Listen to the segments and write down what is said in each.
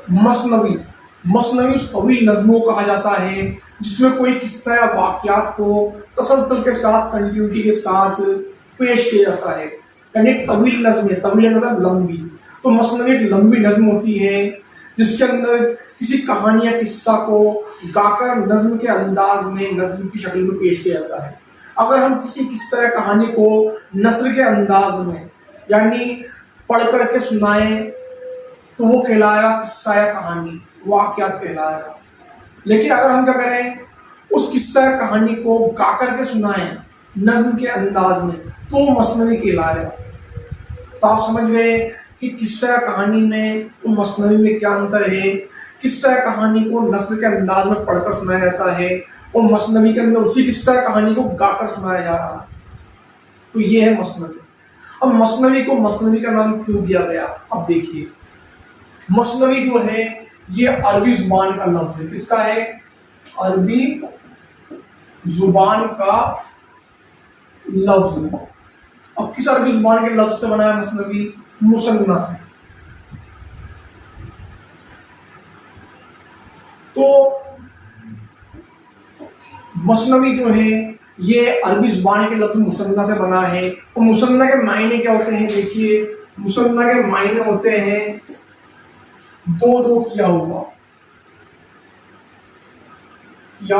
मसनवी, मसनवी उस तवील नज़्मों को कहा जाता है जिसमें कोई किस्सा या वाक़यात को तसलसल के साथ, कंटिन्यूटी के साथ पेश किया जाता है। यानी एक तवील नज़्म है, तवील मतलब लंबी, तो मसनवी एक लंबी नज़्म होती है जिसके अंदर किसी कहानी या किस्सा को गाकर नज़्म के अंदाज में, नज़्म की शक्ल में पेश किया जाता है। अगर हम किसी किस्सा या कहानी को नस्र के अंदाज में यानी पढ़ करके सुनाएं तो वो कहलाएगा किस्सा या कहानी, वाक़यात कहलाएगा। लेकिन अगर हम क्या करें, उस किस्सा या कहानी को गा करके सुनाएं नज़्म के अंदाज में तो वो मसनवी कहलाएगा। तो आप समझ गए कि किस्सा या कहानी में और मसनवी में क्या अंतर है। किस्सा या कहानी को नस्र के अंदाज में पढ़कर सुनाया जाता है और मसनवी के अंदर उसी किस्सा या कहानी को गाकर सुनाया जा रहा है। तो ये है मसनवी। अब मसनवी को मसनवी का नाम क्यों दिया गया, अब देखिए। मसनवी जो है ये अरबी जुबान का लफ्ज है। किसका है? अरबी जुबान का लफ्ज। अब किस अरबी जुबान के लफ्ज से बना है मसनवी? मुसन्ना से। तो मसनवी जो है ये अरबी जुबान के लफ्ज मुसन्ना से बना है। और मुसन्ना के मायने क्या होते हैं? देखिए, मुसन्ना के मायने होते हैं दो दो किया हुआ, या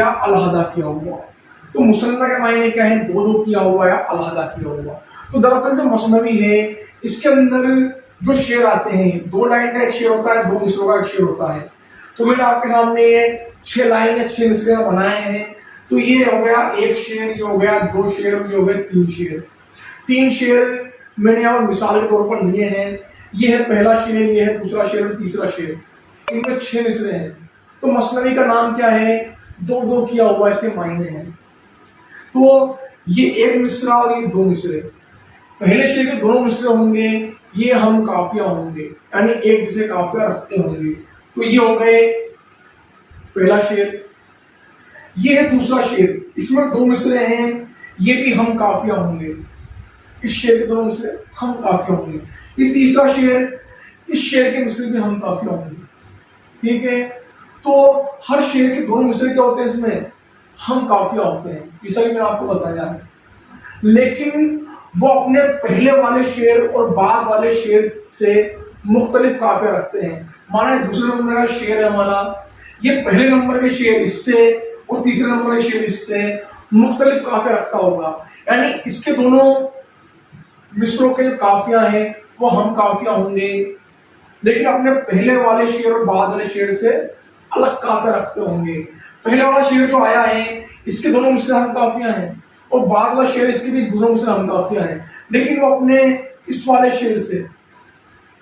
अलहदा किया हुआ। तो मुसन्ना के मायने क्या है? दो दो किया हुआ या अलहदा किया हुआ। तो दरअसल जो मसनवी है इसके अंदर जो शेर आते हैं, 2 लाइन का एक शेर होता है, 2 मिसरों का एक शेर होता है। तो मैंने आपके सामने ये 6 लाइन या 6 मिसरे बनाए हैं। तो ये हो गया एक शेर, ये हो गया 2 शेर, ये हो गए 3 शेर। 3 शेर मैंने यहाँ पर मिसाल के तौर पर लिए हैं। ये है पहला शेर, ये है दूसरा शेर और तीसरा शेर। इनमें 6 मिसरे हैं। तो मसनवी का नाम क्या है? दो दो किया हुआ इसके मायने हैं। तो ये एक मिसरा और ये 2 मिसरे। पहले शेर के दोनों मिसरे होंगे, ये हम काफिया होंगे, यानी एक जैसे काफिया रखते होंगे। तो ये हो गए पहला शेर। ये है दूसरा शेर, इसमें 2 मिसरे हैं, ये भी हम काफिया होंगे। इस शेर के दोनों मिसरे हम काफिया होंगे। ये तीसरा शेर, इस शेर के मिसरे भी हम काफिया होंगे। ठीक है। तो हर शेर के दोनों मिसरे क्या होते हैं? इसमें हम काफिया होते हैं। ये सभी मैंने आपको बताया है। लेकिन वो अपने पहले वाले शेर और बाद वाले शेर से मुख्तलिफ काफिया रखते हैं। माना दूसरे नंबर का शेर है हमारा, ये पहले नंबर के शेर इससे और तीसरे नंबर के शेर इससे मुख्तलिफ काफिया रखता होगा। यानी इसके दोनों मिसरों के काफिया हैं वो हम काफिया होंगे, लेकिन अपने पहले वाले शेर और बाद वाले शेर से अलग काफिया रखते होंगे। पहले वाला शेर जो आया है इसके दोनों मिसरे हम काफिया हैं और बाद वाला शेर इसके भी दोनों मिसरे हम काफिया हैं, लेकिन वो अपने इस वाले शेर से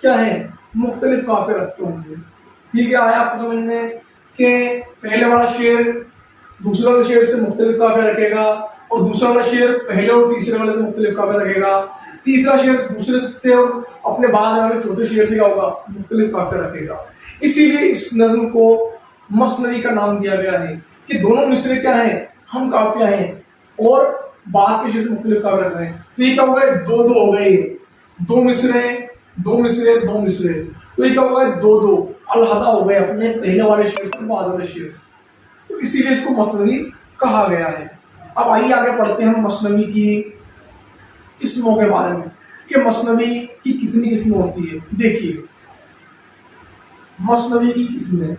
क्या है? मुख्तलिफ काफिया रखते होंगे। ठीक है, आया आपको समझ में कि पहले वाला शेर दूसरे वाले शेर से मुख्तलिफ काफिया रखेगा और दूसरा वाला शेर पहले और तीसरे वाले से मुख्तलिफ काफिया रखेगा। तीसरा शेर दूसरे से और अपने बाद वाले चौथे शेर से क्या होगा? मुख्तलिफ काफिया रखेगा। इसीलिए इस नज़्म को मसनवी का नाम दिया गया है कि दोनों मिसरे क्या हैं? हम काफिया हैं और बाद के शेर से मुख्तलिफ काफिया रख रहे हैं। तो ये क्या हो गए? 2-2 हो गए। 2 मिसरे, 2 मिसरे, 2 मिसरे। तो ये क्या हो गए? 2-2 अलहदा हो गए अपने पहले वाले शेर से बाद वाले शेर से। तो इसीलिए इसको मसनवी कहा गया है। अब आइए आगे पढ़ते हैं मसनवी की किस्मों के बारे में कि मसनवी की कितनी किस्में होती है। देखिए, मसनवी की किस्में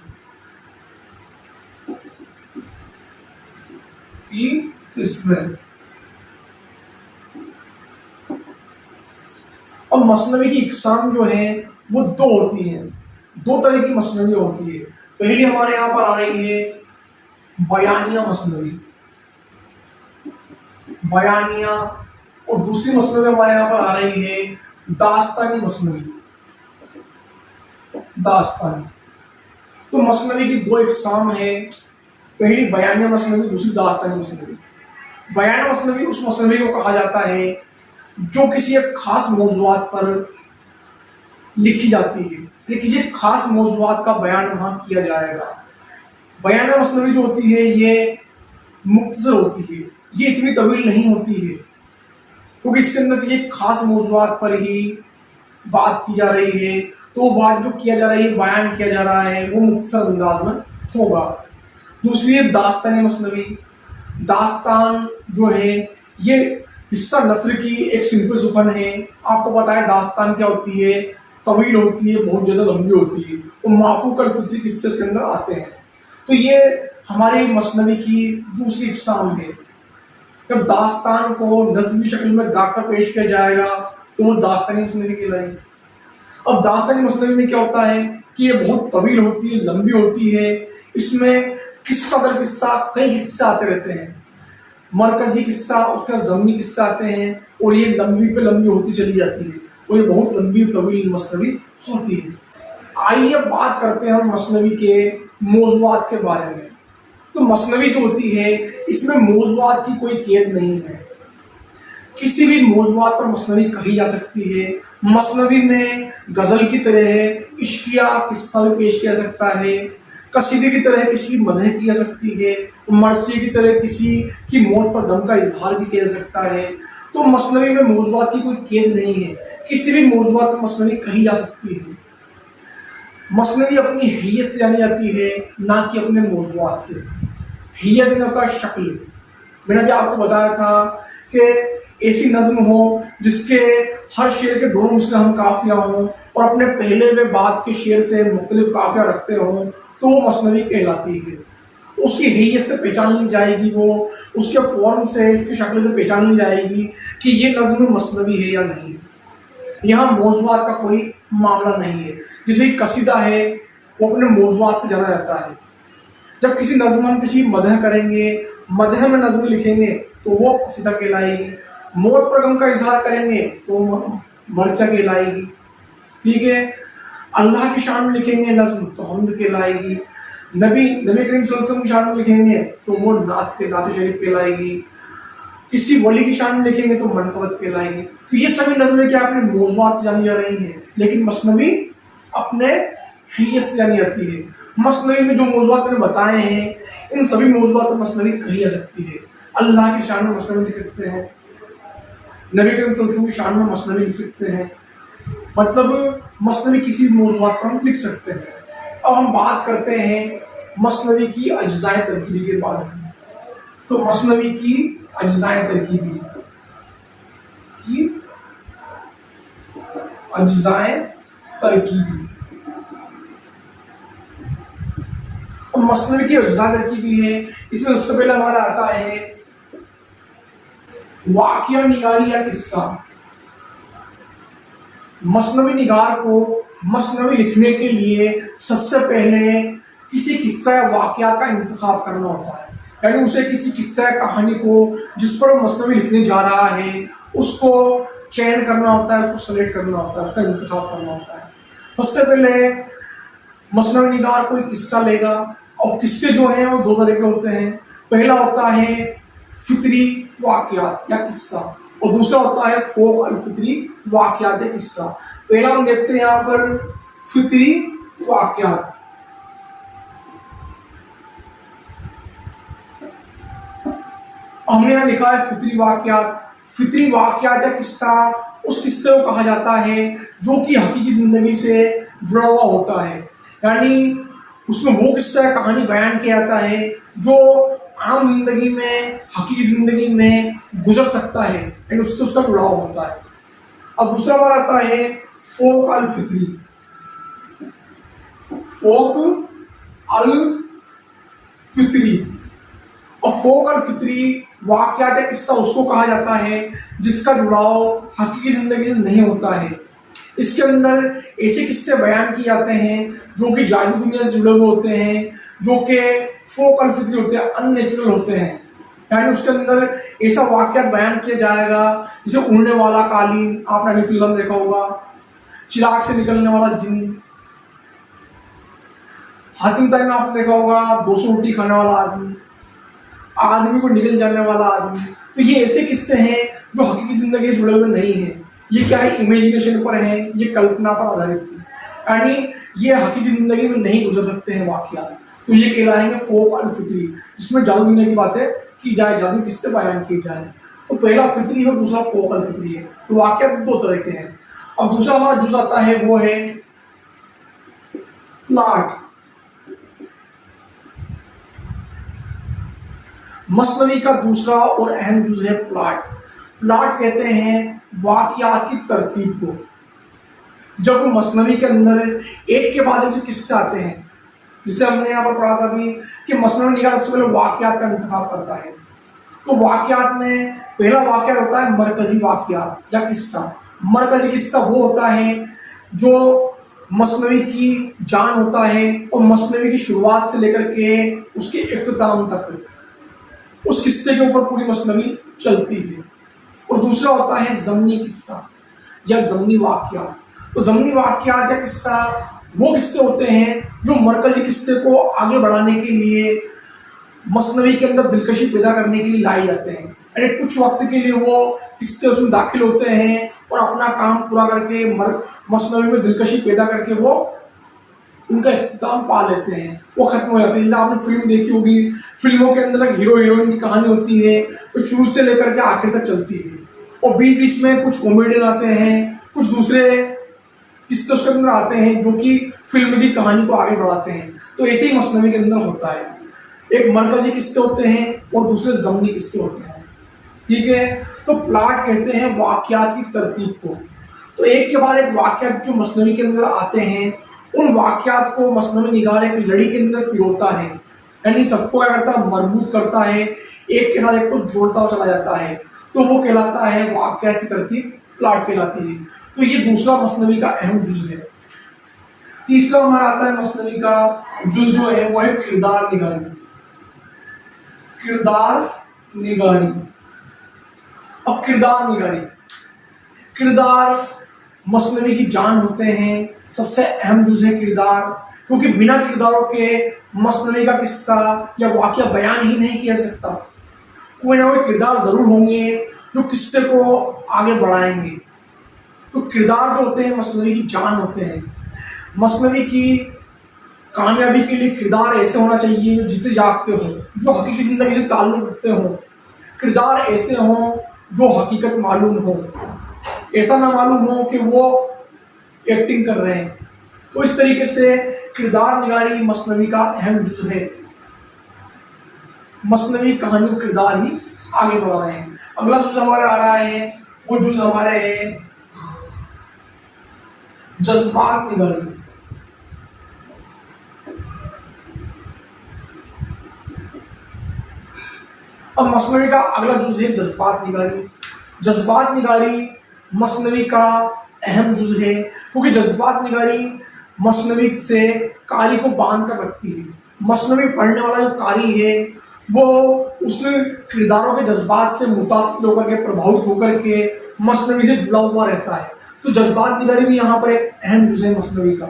अब मसनवी की इकसाम जो है वो 2 होती हैं। 2 तरह की मसनवी होती है। पहली हमारे यहाँ पर आ रही है बयानिया मसनवी, बयानिया, और दूसरी मसनवी हमारे यहाँ पर आ रही है दास्तानी मसनवी, दास्तानी। तो मसनवी की 2 इकसाम है, पहली बयानिया मसनवी, दूसरी दास्तानी मसनवी। बयानिया मसनवी उस मसनवी को कहा जाता है जो किसी एक खास मौजूआत पर लिखी जाती है, ये किसी एक खास मौजूआत का बयान वहां किया जाएगा। बयानिया मसनवी जो होती है ये मुख्तसर होती है, ये इतनी तवील नहीं होती है क्योंकि इसके अंदर किसी खास मौजूआत पर ही बात की जा रही है। तो बात जो किया जा रहा है, बयान किया जा रहा है, वो मुख्तसर अंदाज में होगा। दूसरी है दास्तान मसनवी। दास्तान जो है ये हिस्सा नस्र की एक सिंपल सुखन है। आपको पता है दास्तान क्या होती है, तवील होती है, बहुत ज़्यादा लंबी होती है, और माफूक अल फित्री किस्से इसके अंदर आते हैं। तो ये हमारे मसनवी की दूसरी इकसाम है। जब दास्तान को नज़मी शक्ल में गाकर पेश किया जाएगा तो वो दास्तानी मसनवी कहलाएगी। अब दास्तानी मसनवी में क्या होता है कि ये बहुत तवील होती है, लंबी होती है, इसमें किस्सा दर किस्सा कई किस्से आते रहते हैं, मरकजी किस्सा, उसका ज़मीनी किस्सा आते हैं, और ये लंबी पे लंबी होती चली जाती है, और ये बहुत लंबी तवील मसनवी होती है। आइए बात करते हैं हम मसनवी के मौज़ूआत के बारे में। तो मसनवी जो होती है इसमें मौज़ूआत की कोई कैद नहीं है, किसी भी मौज़ूआत पर मसनवी कही जा सकती है। मसनवी में गज़ल की तरह इश्किया किस्सा भी पेश किया जा सकता है, कसीदे की तरह किसी की मदह की जा सकती है, मरसी की तरह किसी की मौत पर गम का इजहार भी किया जा सकता है। तो मसनवी में मौज़ूआत की कोई कैद नहीं है, किसी भी मौज़ूआत पर मसनवी कही जा सकती है। मसनवी अपनी हैयत से जानी जाती है, ना कि अपने मौज़ूआत से। हैयत होता है शक्ल। मैंने भी आपको बताया था कि ऐसी नज़्म हो जिसके हर शेर के दोनों मुस्लम काफिया हों और अपने पहले व बाद के शेर से मुख्तलिफ काफिया रखते हों, तो वो मसनवी कहलाती है। उसकी हैयत से पहचान ली जाएगी, वो उसके फॉर्म से, उसकी शक्ल से पहचान ली जाएगी कि ये नज़्म मसनवी है या नहीं है। यहाँ मौज़ूआत का कोई मामला नहीं है। जैसे कसीदा है वो अपने मौज़ूआत से जाना जाता है। जब किसी नज़्म हम किसी मदह करेंगे, मदह में नज़्म लिखेंगे तो वो कसीदा कहलाएगी। मौत पर गम का इजहार करेंगे तो मरसा कहलाएगी। ठीक है, अल्लाह की शान में लिखेंगे नज़्म तो हमद कहलाएगी। नबी करीम सल्लल्लाहु अलैहि वसल्लम की शान में लिखेंगे तो वो नात शरीफ कहलाएगी। किसी वली की शान में लिखेंगे तो मनक़बत कहलाएगी। तो ये सभी नज़में क्या अपने मौज़ूआत से जानी जा रही हैं, लेकिन मसनवी अपने हैयत से जानी जाती है। मसनवी में जो मौज़ूआत मैंने बताए हैं, इन सभी मौज़ूआत पर मसनवी कही जा सकती है। अल्लाह की शान में मसनवी लिख सकते हैं, नबी करीम सल्लल्लाहु अलैहि वसल्लम की शान में मसनवी लिख सकते हैं, मतलब मसनवी किसी भी मौज़ूआत पर हम लिख सकते हैं। अब हम बात करते हैं मसनवी की अज्ज़ाए तरकीबी के बारे में। तो मसनवी की अज्ज़ाए तरकीबी की अज्ज़ाए तरकीबी, मसनवी की अज्ज़ाए तरकीबी है। इसमें सबसे पहले हमारा आता है वाक़िया निगारी या किस्सा। मसनवी निगार को मसनवी लिखने के लिए सबसे पहले किसी किस्सा या वाक़या का इंतखाब करना होता है, यानी उसे किसी किस्सा या कहानी को जिस पर वो मसनवी लिखने जा रहा है उसको चयन करना होता है, उसको सेलेक्ट करना होता है, उसका इंतखाब करना होता है। सबसे पहले मसनवी निगार कोई किस्सा लेगा, और किस्से जो हैं वो दो तरह के होते हैं। पहला होता है फितरी वाक़यात या किस्सा, और दूसरा होता है फोक अल फितरी वाक़यात या किस्सा। पहला हम देखते हैं यहाँ पर फितरी वाक़यात। हमने यहाँ लिखा है फितरी वाक़यात। फितरी वाक़यात या किस्सा उस किस्से को कहा जाता है जो कि हकीकी जिंदगी से जुड़ा हुआ होता है, यानी उसमें वो किस्सा या कहानी बयान किया जाता है जो आम जिंदगी में, हकीकी जिंदगी में गुजर सकता है, यानी उससे उसका जुड़ाव होता है। अब दूसरा बार आता है फोक अल फितरी। फोक अल फितरी, और फोक अल फितरी वाक़यात या किस्सा उसको कहा जाता है जिसका जुड़ाव हकीकी जिंदगी से नहीं होता है। इसके अंदर ऐसे किस्से बयान किए जाते हैं जो कि जादू दुनिया से जुड़े हुए होते हैं, जो कि फोक अल फितरी होते हैं, अननेचुरल होते हैं, यानी उसके अंदर ऐसा वाक़यात बयान किया जाएगा जैसे उड़ने वाला कालीन, आपने अभी फिल्म देखा होगा, चिराग से निकलने वाला जिन, हातिम ताई में आपने देखा होगा 200 रोटी खाने वाला आदमी, आदमी को निकल जाने वाला आदमी। तो ये ऐसे किस्से हैं जो हकीकी जिंदगी से जुड़े हुए नहीं हैं, ये क्या है, इमेजिनेशन पर है, ये कल्पना पर आधारित है, यानी ये हकीकी जिंदगी में नहीं गुजर सकते हैं वाक़यात। तो ये कहलाएंगे फोक अल फितरी, जिसमें जादू दुनिया की बातें की जाए, जादू किस्से बयान किए जाए। तो पहला फितरी है और दूसरा फोक अल फितरी है। तो वाक़यात दो तरह के हैं। अब दूसरा हमारा जुज़ आता है वो है प्लॉट। मसनवी का दूसरा और अहम जुज है प्लॉट। प्लॉट कहते हैं वाक़यात की तरतीब को। जब मसनवी के अंदर एक के बाद एक जो किस्से आते हैं, जिसे हमने यहाँ पर पढ़ा था अभी कि मसनवी निगाह सबसे पहले वाक़यात का इंतखाब करता है। तो वाक़यात में पहला वाक़या होता है मरकजी वाक़यात या किस्सा। मरकजी किस्सा वो होता है जो मसनवी की जान होता है और मसनवी की शुरुआत से लेकर के उसके इख्तिताम तक उस किस्से के ऊपर पूरी मसनवी चलती है। और दूसरा होता है ज़मनी किस्सा या ज़मनी वाक़यात। तो ज़मनी वाक़यात या किस्सा वो किस्से होते हैं जो मरकजी किस्से को आगे बढ़ाने के लिए मसनवी के अंदर दिलकशी पैदा करने के लिए लाए जाते हैं। यानी कुछ वक्त के लिए वो किस्से उसमें दाखिल होते हैं और अपना काम पूरा करके मसनवी में दिलकशी पैदा करके वो उनका इख्तिताम पा लेते हैं, वो खत्म हो जाते हैं। जैसे आपने फिल्म देखी होगी, फिल्मों के अंदर एक हीरो हीरोइन की कहानी होती है जो शुरू से लेकर के आखिर तक चलती है और बीच बीच में कुछ कॉमेडियन आते हैं, कुछ दूसरे किस्से उसके अंदर आते हैं जो कि फिल्म की कहानी को आगे बढ़ाते हैं। तो ऐसे ही मसनवी के अंदर होता है, एक मरकजी किस्से होते हैं और दूसरे ज़मनी किस्से होते हैं। ठीक है, तो प्लॉट कहते हैं वाक़यात की तरतीब को। तो एक के बाद एक वाक़यात जो मसनवी के अंदर आते हैं, उन वाक़यात को मसनवी निगार एक लड़ी के अंदर पिरोता है, यानी सबको क्या करता है, मरबूत करता है, एक के साथ एक को जोड़ता हुआ चला जाता है। तो वो कहलाता है वाक़यात की तरतीब, प्लॉट कहलाती है। तो ये दूसरा मसनवी का अहम जुज है। तीसरा हमारा आता है मसनवी का जुज जो है वो है किरदार निगारी। किरदार निगारी। अब किरदार मसनवी की जान होते हैं, सबसे अहम जुज है किरदार, क्योंकि बिना किरदारों के मसनवी का किस्सा या वाक़या बयान ही नहीं किया सकता। कोई ना कोई किरदार जरूर होंगे जो किस्से को आगे बढ़ाएंगे। तो किरदार जो होते हैं मसनवी की जान होते हैं। मसनवी की कामयाबी के लिए किरदार ऐसे होना चाहिए जो जीते जागते हों, जो हकीकी ज़िंदगी से ताल्लुक़ रखते हों। किरदार ऐसे हों जो हकीकत मालूम हो, ऐसा ना मालूम हो कि वो एक्टिंग कर रहे हैं। तो इस तरीके से किरदार निगारी मसनवी का अहम जुज है। मसनवी कहानी को किरदार ही आगे बढ़ा रहे हैं। अगला जुज हमारा आ रहा है, वो जुज हमारे है जज्बात निगारी। अब मसनवी का अगला जुज है जज्बात निगारी। जज्बात निगारी मसनवी का अहम जुज है, क्योंकि जज्बात निगारी मसनवी से कारी को बांध कर रखती है। मसनवी पढ़ने वाला जो कारी है वो उस किरदारों के जज्बात से मुतासिर होकर के, प्रभावित होकर के मसनवी से जुड़ा हुआ रहता है। तो जज्बात निगारी भी यहाँ पर एक अहम जुज है मसनवी का।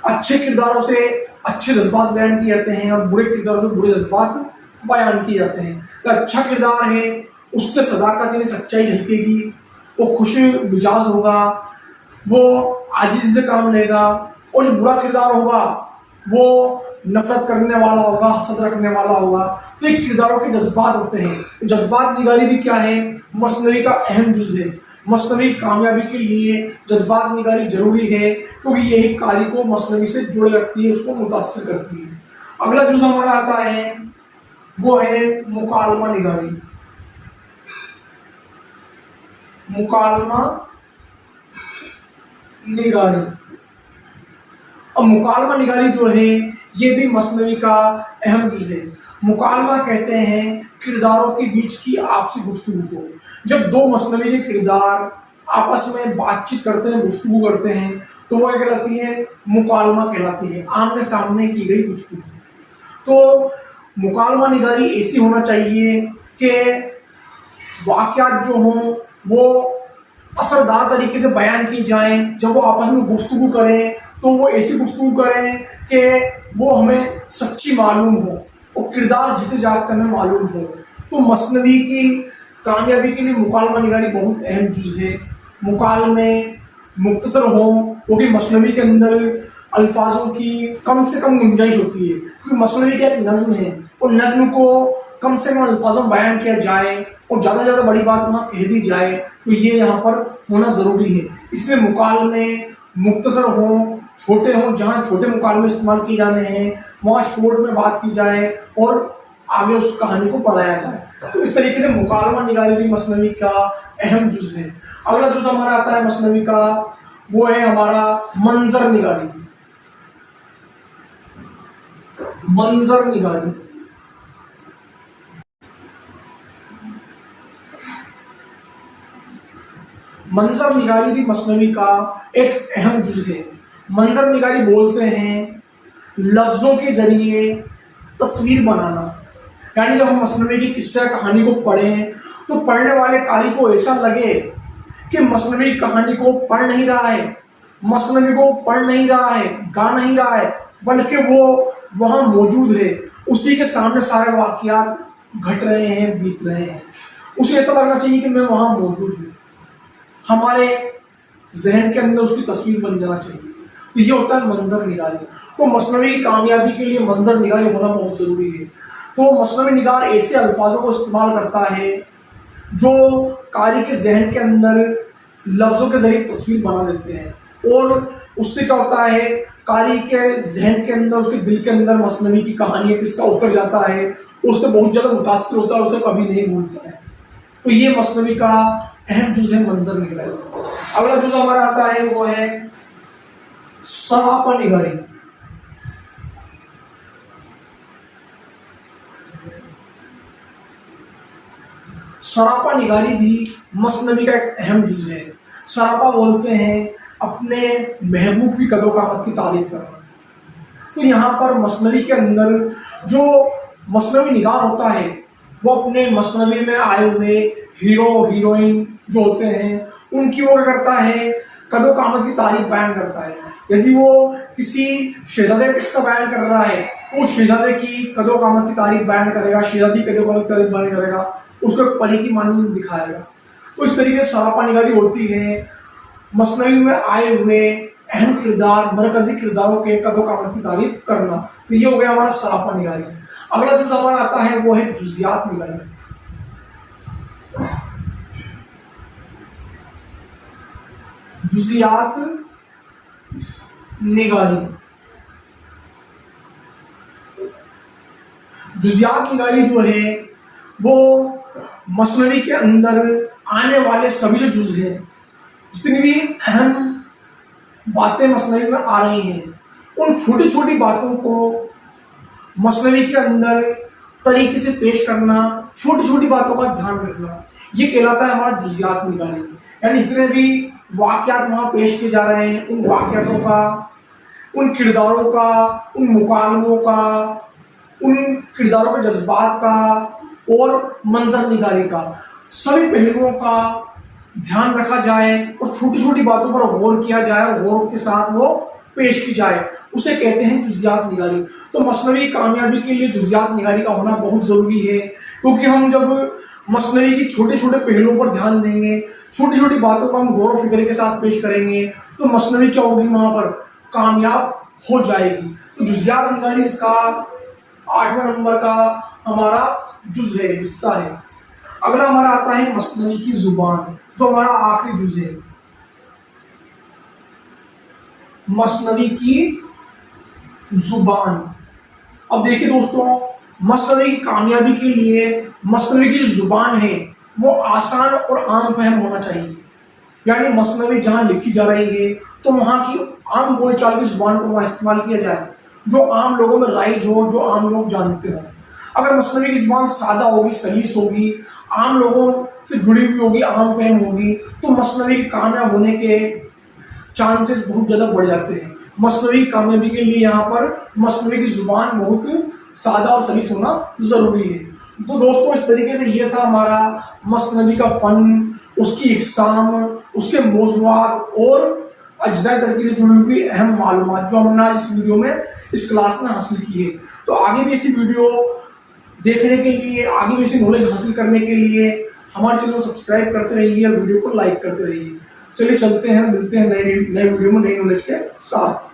अच्छे किरदारों से अच्छे जज्बात बयान किए जाते हैं और बुरे किरदारों से बुरे जज्बात बयान किए जाते हैं। तो अच्छा किरदार है उससे सदाकत यानी सच्चाई झलकेगी, वो खुश मिजाज होगा, वो आजिज़ से काम लेगा। और जो बुरा किरदार होगा वो नफरत करने वाला होगा, हसद रखने वाला होगा। तो ये किरदारों के जज्बात होते हैं। जज्बात निगारी भी क्या है, मसनवी का अहम जुज है। मसनवी कामयाबी के लिए जज्बात निगारी जरूरी है, क्योंकि यही कारी को मसनवी से जोड़े रखती है, उसको मुतासिर करती है। अगला जुज हमारा आता है वो है मुकालमा निगारी। मुकालमा निगारी। अब मुकालमा निगारी जो है ये भी मसनवी का अहम जुज है। मुकालमा कहते हैं किरदारों के बीच की आपसी गुफ्तगू को। जब दो मसनवी के किरदार आपस में बातचीत करते हैं, गुफ्तगू करते हैं, तो वो क्या कहलाती है, मुकालमा कहलाती है, आमने सामने की गई गुफ्तगू। तो मुकालमा निगारी ऐसी होना चाहिए कि वाक़यात जो हों वो असरदार तरीके से बयान की जाएं। जब वो आपस में गुफ्तगू करें तो वो ऐसी गुफ्तगू करें कि वो हमें सच्ची मालूम हो और किरदार जीते जागते हमें मालूम हो। तो मसनवी की कामयाबी के लिए मुकालमा निगारी बहुत अहम जुज है। मुकालमे मुख्तसर हों, क्योंकि मसनवी के अंदर अल्फाजों की कम से कम गुंजाइश होती है, क्योंकि मसनवी का एक नज़्म है और नज़्म को कम से कम अल्फाजों में बयान किया जाए और ज़्यादा से ज़्यादा बड़ी बात वहाँ कह दी जाए, तो ये यहाँ पर होना ज़रूरी है। इसलिए मुकालमे मुख्तसर हों, छोटे हों, जहाँ छोटे मुकालमे इस्तेमाल किए जाने हैं वहाँ शॉर्ट में बात की जाए और आगे उस कहानी को पढ़ाया जाए। तो इस तरीके से मुकालमा निगारी भी मसनवी का अहम जुज़ है। अगला जुज़ हमारा आता है मसनवी का, वो है हमारा मंजर निगारी। मंजर निगारी मंजर निगारी भी मसनवी का एक अहम जुज़ है। मंजर निगारी बोलते हैं लफ्ज़ों के जरिए तस्वीर बनाना, यानी जब हम मसनवी की किस्सा कहानी को पढ़ें तो पढ़ने वाले कारी को ऐसा लगे कि मसनवी कहानी को पढ़ नहीं रहा है, मसनवी को पढ़ नहीं रहा है, गा नहीं रहा है, बल्कि वो वहाँ मौजूद है, उसी के सामने सारे वाक़यात घट रहे हैं, बीत रहे हैं। उसे ऐसा लगना चाहिए कि मैं वहाँ मौजूद हूँ, हमारे जहन के अंदर उसकी तस्वीर बन जाना चाहिए। तो ये होता है मंजर निगारी। तो मसनवी की कामयाबी के लिए मंजर निगारी होना बहुत ज़रूरी है। तो मसनवी निगार ऐसे अल्फाजों को इस्तेमाल करता है जो कारी के जहन के अंदर लफ्ज़ों के ज़रिए तस्वीर बना देते हैं, और उससे क्या होता है, कारी के जहन के अंदर, उसके दिल के अंदर मसनवी की कहानी किस्सा उतर जाता है, उससे बहुत ज़्यादा मुतासिर होता है, उसे कभी नहीं भूलता है। तो ये मसनवी का अहम जुज़ है मंजर निगारी। अगला जुज़ हमारा आता है वो है सरापा निगारी। सरापा निगारी भी मसनवी का एक अहम जुज़ है। सरापा बोलते हैं अपने महबूब की कदो कामत की तारीफ करना। तो यहाँ पर मसनवी के अंदर जो मसनवी निगार होता है वो अपने मसनवी में आए हुए हीरो हीरोइन जो होते हैं उनकी ओर करता है, कदो कामत की तारीफ बयान करता है। यदि वो किसी शहजादे का किस्सा बयान कर रहा है तो उस शहजादे की कदो कामत की तारीफ बयान करेगा, शहजादी कदो कामत की तारीफ बयान करेगा, उसको परी की मानी दिखाएगा। तो इस तरीके से सरापा निगारी होती है मसनवी में आए हुए अहम किरदार, मरकजी किरदारों के कदो कामत की तारीफ करना। तो ये हो गया हमारा सरापा निगारी। अगला जुज़ हमारा आता है वो है जुज़ियात निगारी। जुज़ियात निगारी जुज़ियात निगारी जो है वो मसनवी के अंदर आने वाले सभी जो जुज़ हैं, जितनी भी अहम बातें मसनवी में आ रही हैं, उन छोटी छोटी बातों को मसनवी के अंदर तरीके से पेश करना, छोटी छोटी बातों का ध्यान रखना, ये कहलाता है हमारा जुज़ियात निगारी। यानी जितने भी वाक़यात वहाँ पेश किए जा रहे हैं, उन वाक़यातों का, उन किरदारों का, उन मुकालमों का, उन किरदारों के जज्बात का और मंजर निगारी का, सभी पहलुओं का ध्यान रखा जाए और छोटी छोटी बातों पर गौर किया जाए और गौर के साथ वो पेश की जाए, उसे कहते हैं जुज़ियात निगारी। तो मसनवी कामयाबी के लिए जुज़ियात निगारी का होना बहुत ज़रूरी है, क्योंकि हम जब मसनवी की छोटे छोटे पहलुओं पर ध्यान देंगे, छोटी छोटी बातों को हम गौर फिक्र के साथ पेश करेंगे, तो मसनवी क्या होगी, वहाँ पर कामयाब हो जाएगी। तो जुज़ियात निगारी इसका 8वें नंबर का हमारा जुज़ है, हिस्सा है। अगला हमारा आता है मसनवी की ज़ुबान, जो हमारा आखिरी जुज़ है। मसनवी की ज़ुबान। अब देखिए दोस्तों, मसनवी की कामयाबी के लिए मसनवी की जो ज़ुबान है वो आसान और आम फहम होना चाहिए। यानी मसनवी जहाँ लिखी जा रही है तो वहाँ की आम बोलचाल की ज़ुबान को वहाँ इस्तेमाल किया जाए, जो आम लोगों में राइज हो, जो आम लोग जानते हो। अगर मसनवी की ज़ुबान सादा होगी, सलीस होगी, आम लोगों से जुड़ी हुई होगी, आम फहम होगी, तो मसनवी के कामयाब होने के चांसेस बहुत ज़्यादा बढ़ जाते हैं। मसनवी की कामयाबी के लिए यहाँ पर मसनवी की ज़ुबान बहुत सादा और सलीस होना ज़रूरी है। तो दोस्तों, इस तरीके से ये था हमारा मसनवी का फ़न, उसकी इक़साम, उसके मौज़ूआत और अज्ज़ा तरकीब से जुड़ी हुई अहम मालूमात जो हमने इस वीडियो में, इस क्लास में हासिल की है। तो आगे भी ऐसी वीडियो देखने के लिए, आगे भी ऐसी नॉलेज हासिल करने के लिए हमारे चैनल को सब्सक्राइब करते रहिए और वीडियो को लाइक करते रहिए। चलिए चलते हैं, मिलते हैं नए वीडियो में नई नॉलेज के साथ।